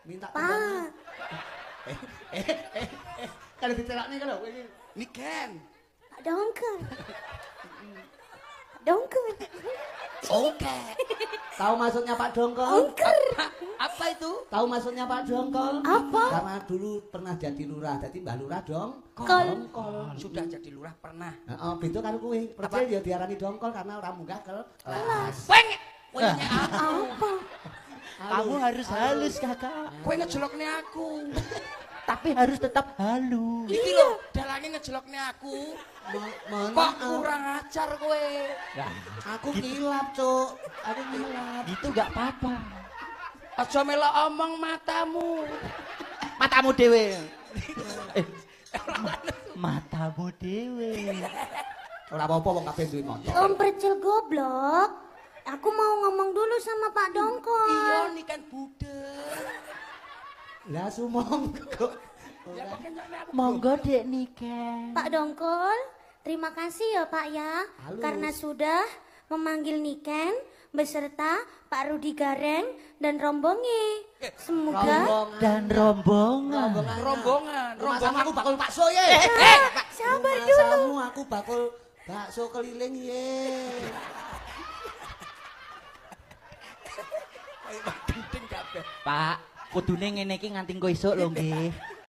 Minta Pak. Kalau ditelakne kalau kowe iki. Niken. Pak Dongker. Dongker. Oke. Tahu maksudnya Pak Dongkol? Dongker. Apa itu? Tahu maksudnya Pak Dongkol? Apa? Karena dulu pernah jadi lurah, jadi Mbah Lurah Dongkol. Kol. Sudah jadi lurah pernah. Heeh, beda karo kowe. Percaya ya diarani dongkol karena ora munggah kelas. Weng. Kowe aku. Apa? Kamu harus halus, Kakak. Kowe ngejelokne aku. Tapi harus tetap halus. Iki lho, dalange ngejelokne aku. Kok kurang ajar kowe. Aku kilap, Cuk. Aku kilap. Itu gak apa-apa. Aja melok omong matamu. Matamu dewe. Matamu dewe. Ora apa-apa wong kabeh duwe motor. Om Percil goblok. Aku mau ngomong dulu sama Pak Dongkol. Iya nih kan budek. Lah sumonggo. Ya pakai nyokne aku. Monggo Dek Niken. Pak Dongkol, terima kasih ya Pak ya. Halus. Karena sudah memanggil Niken beserta Pak Rudi Gareng dan rombongi. Semoga Dan rombongan. Rombongan. Rombongan aku bakul bakso ye. sabar dulu. Kamu aku bakul bakso keliling ye. Genting kabeh. Pak, kudune ngene iki nganti engko esuk lho nggih.